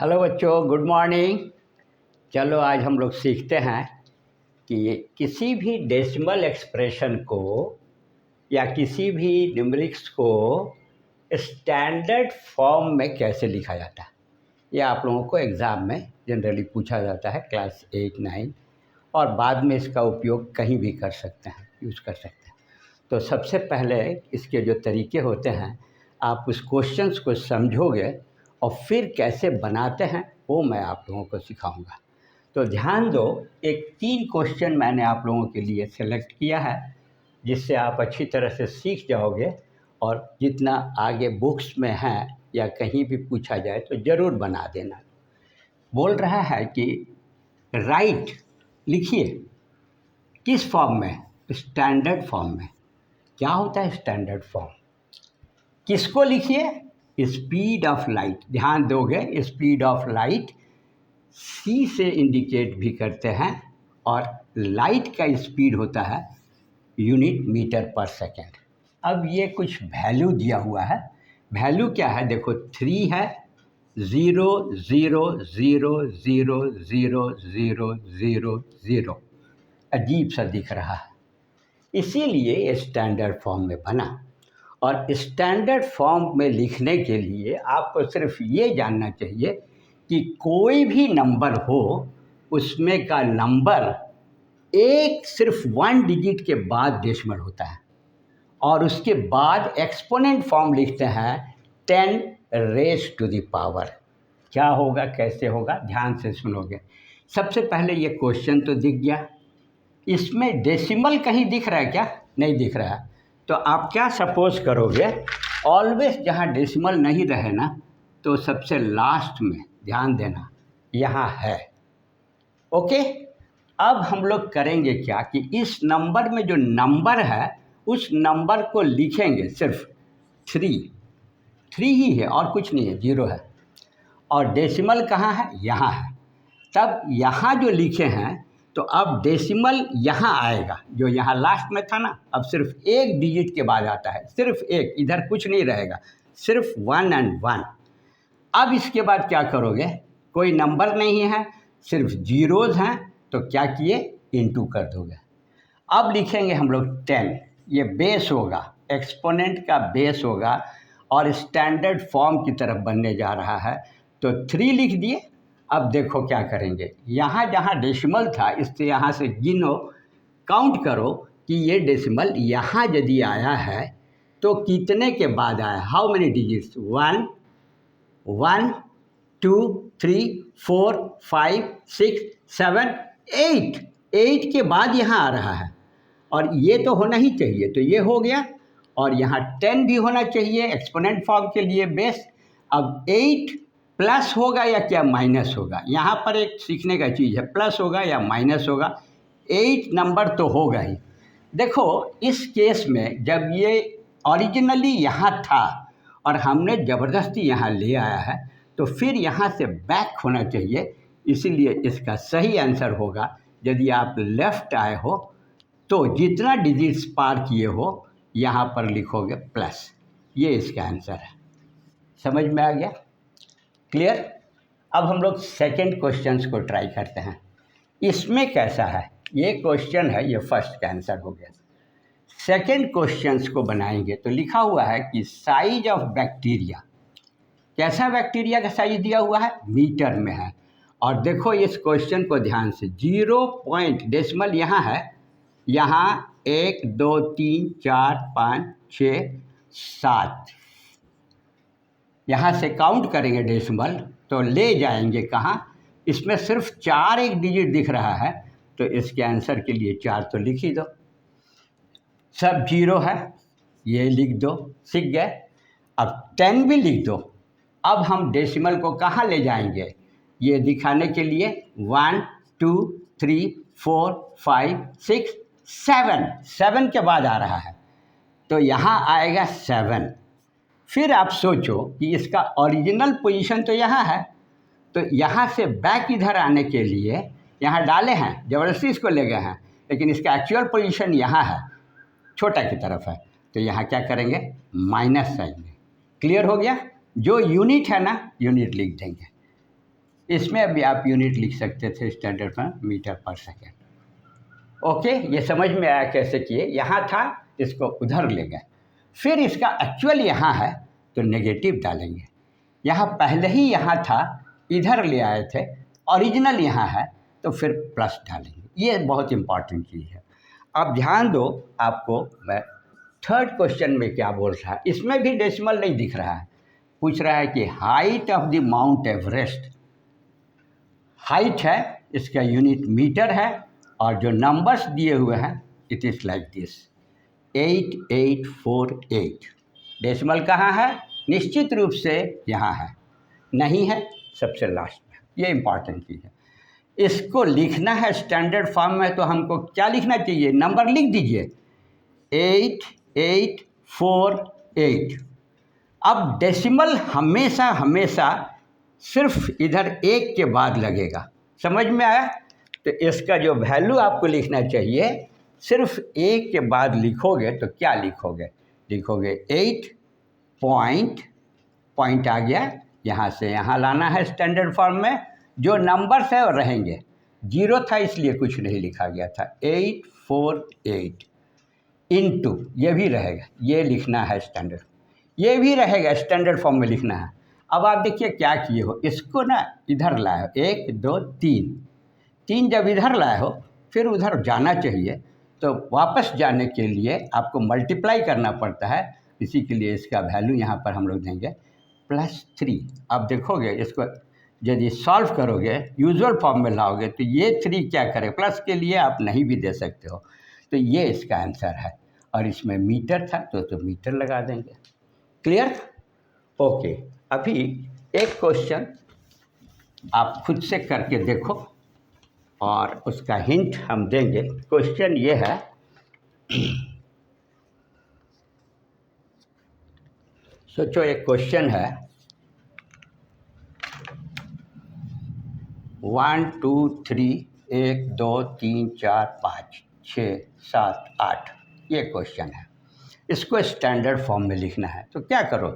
Hello बच्चों, good morning. चलो आज हम लोग सीखते हैं कि किसी भी डेसिमल एक्सप्रेशन को या किसी भी न्यूमेरिक्स को स्टैंडर्ड फॉर्म में कैसे लिखा जाता है। यह आप लोगों को एग्ज़ाम में जनरली पूछा जाता है, क्लास 8, 9, और बाद में इसका उपयोग कहीं भी कर सकते हैं, यूज़ कर सकते हैं। तो सबसे पहले इसके जो तरीके होते हैं, आप उस क्वेश्चंस को समझोगे और फिर कैसे बनाते हैं वो मैं आप लोगों को सिखाऊंगा। तो ध्यान दो, एक 3 क्वेश्चन मैंने आप लोगों के लिए सेलेक्ट किया है जिससे आप अच्छी तरह से सीख जाओगे और जितना आगे बुक्स में है या कहीं भी पूछा जाए तो ज़रूर बना देना। बोल रहा है कि राइट लिखिए किस फॉर्म में, स्टैंडर्ड फॉर्म में। क्या होता है स्टैंडर्ड फॉर्म? किसको लिखिए? Speed of light. ध्यान दोगे, स्पीड ऑफ लाइट सी से इंडिकेट भी करते हैं और लाइट का स्पीड होता है यूनिट मीटर पर सेकेंड। अब ये कुछ वैल्यू दिया हुआ है। वैल्यू क्या है? देखो 3 है, 0 0 0 0 0 0 0 0। अजीब सा दिख रहा है, इसीलिए स्टैंडर्ड फॉर्म में बना। और स्टैंडर्ड फॉर्म में लिखने के लिए आपको सिर्फ ये जानना चाहिए कि कोई भी नंबर हो उसमें का नंबर एक सिर्फ 1 डिजिट के बाद डेसिमल होता है और उसके बाद एक्सपोनेंट फॉर्म लिखते हैं 10 रेज़ टू द पावर। क्या होगा, कैसे होगा, ध्यान से सुनोगे। सबसे पहले ये क्वेश्चन तो दिख गया। इसमें डेसिमल कहीं दिख रहा है क्या? नहीं दिख रहा है। तो आप क्या सपोज करोगे, ऑलवेज जहाँ डेसिमल नहीं रहे ना तो सबसे लास्ट में ध्यान देना यहाँ है। ओके, अब हम लोग करेंगे क्या कि इस नंबर में जो नंबर है उस नंबर को लिखेंगे सिर्फ 3 ही है और कुछ नहीं है, 0 है। और डेसिमल कहाँ है? यहाँ है। तब यहाँ जो लिखे हैं तो अब डेसिमल यहाँ आएगा, जो यहाँ लास्ट में था ना, अब सिर्फ एक डिजिट के बाद आता है, सिर्फ एक, इधर कुछ नहीं रहेगा, सिर्फ 1 और 1। अब इसके बाद क्या करोगे? कोई नंबर नहीं है, सिर्फ जीरोज़ हैं, तो क्या किए? इनटू कर दोगे। अब लिखेंगे हम लोग 10, ये बेस होगा, एक्सपोनेंट का बेस होगा और स्टैंडर्ड फॉर्म की तरफ बनने जा रहा है। तो 3 लिख दिए। अब देखो क्या करेंगे, यहाँ जहाँ डेसिमल था इससे यहाँ से गिनो, काउंट करो कि ये डेसिमल यहाँ यदि आया है तो कितने के बाद आया, हाउ मेनी डिजिट्स? 1 1 2 3 4 5 6 7 8 के बाद यहाँ आ रहा है और ये तो होना ही चाहिए, तो ये हो गया। और यहाँ 10 भी होना चाहिए एक्सपोनेंट फॉर्म के लिए बेस। अब 8 प्लस होगा या क्या माइनस होगा? यहाँ पर एक सीखने का चीज़ है, प्लस होगा या माइनस होगा। 8 नंबर तो होगा ही। देखो इस केस में जब ये ओरिजिनली यहाँ था और हमने ज़बरदस्ती यहाँ ले आया है तो फिर यहाँ से बैक होना चाहिए, इसीलिए इसका सही आंसर होगा, यदि आप लेफ़्ट आए हो तो जितना डिजिट्स पार किए हो यहाँ पर लिखोगे प्लस। ये इसका आंसर है। समझ में आ गया? क्लियर? अब हम लोग सेकंड क्वेश्चंस को ट्राई करते हैं। इसमें कैसा है? ये क्वेश्चन है, ये फर्स्ट का आंसर हो गया। सेकंड क्वेश्चंस को बनाएंगे तो लिखा हुआ है कि साइज ऑफ बैक्टीरिया। कैसा बैक्टीरिया का साइज दिया हुआ है? मीटर में है। और देखो इस क्वेश्चन को ध्यान से, 0 पॉइंट डेसिमल यहाँ है, यहाँ 1 2 3 4 5 6 7, यहाँ से काउंट करेंगे डेसिमल तो ले जाएंगे कहाँ? इसमें सिर्फ 4 एक डिजिट दिख रहा है, तो इसके आंसर के लिए 4 तो लिख ही दो। सब 0 है, ये लिख दो, सीख गए। अब 10 भी लिख दो। अब हम डेसिमल को कहाँ ले जाएंगे ये दिखाने के लिए, 1 2 3 4 5 6 7 के बाद आ रहा है तो यहाँ आएगा 7। फिर आप सोचो कि इसका ओरिजिनल पोजीशन तो यहाँ है, तो यहाँ से बैक इधर आने के लिए यहाँ डाले हैं, ज़बरदस्ती इसको ले गए हैं, लेकिन इसका एक्चुअल पोजीशन यहाँ है, छोटा की तरफ है, तो यहाँ क्या करेंगे? माइनस साइन में। क्लियर हो गया? जो यूनिट है ना, यूनिट लिख देंगे। इसमें अभी आप यूनिट लिख सकते थे स्टैंडर्ड में मीटर पर सेकेंड। ओके, ये समझ में आया कैसे किए। यहाँ था, इसको उधर ले गए, फिर इसका एक्चुअल यहाँ है तो नेगेटिव डालेंगे। यहाँ पहले ही यहाँ था, इधर ले आए थे, ओरिजिनल यहाँ है तो फिर प्लस डालेंगे। ये बहुत इंपॉर्टेंट चीज़ है। अब ध्यान दो, आपको मैं थर्ड क्वेश्चन में क्या बोल रहा है, इसमें भी डेसिमल नहीं दिख रहा है। पूछ रहा है कि height of the mount Everest, height है, इसका यूनिट मीटर है, और जो नंबर्स दिए हुए हैं it is like this 8848। Decimal कहाँ है? निश्चित रूप से यहाँ है, नहीं है सबसे लास्ट में। ये इंपॉर्टेंट चीज़ है। इसको लिखना है स्टैंडर्ड फॉर्म में तो हमको क्या लिखना चाहिए? नंबर लिख दीजिए 8848। अब डेसिमल हमेशा हमेशा सिर्फ इधर एक के बाद लगेगा। समझ में आया? तो इसका जो वैल्यू आपको लिखना चाहिए, सिर्फ एक के बाद लिखोगे तो क्या लिखोगे? लिखोगे 8 पॉइंट आ गया, यहाँ से यहाँ लाना है स्टैंडर्ड फॉर्म में। जो नंबर्स है वो रहेंगे, जीरो था इसलिए कुछ नहीं लिखा गया था। 848 इंटू, ये भी रहेगा, ये लिखना है स्टैंडर्ड, ये भी रहेगा स्टैंडर्ड फॉर्म में लिखना है। अब आप देखिए क्या किए हो, इसको ना इधर लाए हो, 1 2 3 जब इधर लाए हो फिर उधर जाना चाहिए, तो वापस जाने के लिए आपको मल्टीप्लाई करना पड़ता है। इसी के लिए इसका वैल्यू यहाँ पर हम लोग देंगे +3। अब देखोगे इसको यदि सॉल्व करोगे, यूजुअल फॉर्म में लाओगे तो ये 3 क्या करे, प्लस के लिए आप नहीं भी दे सकते हो। तो ये इसका आंसर है, और इसमें मीटर था तो मीटर लगा देंगे। क्लियर? ओके, अभी एक क्वेश्चन आप खुद से करके देखो और उसका हिंट हम देंगे। क्वेश्चन ये है, सोचो एक क्वेश्चन है 1 2 3 1 2 3 4 5 6 7 8, ये क्वेश्चन है। इसको स्टैंडर्ड फॉर्म में लिखना है तो क्या करो,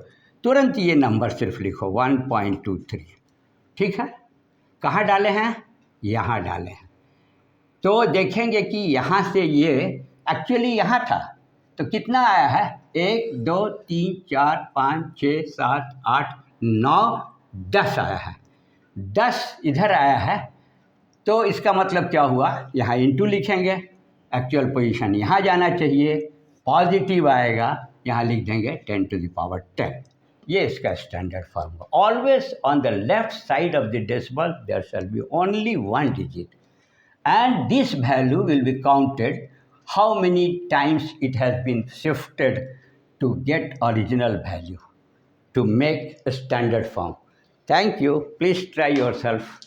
तुरंत ये नंबर सिर्फ लिखो 1.23। ठीक है? कहाँ डाले हैं? यहाँ डाले हैं। तो देखेंगे कि यहाँ से ये एक्चुअली यहाँ था तो कितना आया है? 1 2 3 4 5 6 7 8 9 10 आया है। 10 इधर आया है, तो इसका मतलब क्या हुआ? यहाँ इंटू लिखेंगे, एक्चुअल पोजीशन यहाँ जाना चाहिए, पॉजिटिव आएगा, यहाँ लिख देंगे 10⁻10। ये इसका स्टैंडर्ड फॉर्म है। Always on the left side of the decimal there shall be only 1 digit, and this value will be counted how many times it has been shifted to get original value to make a standard form. Thank you. Please try yourself.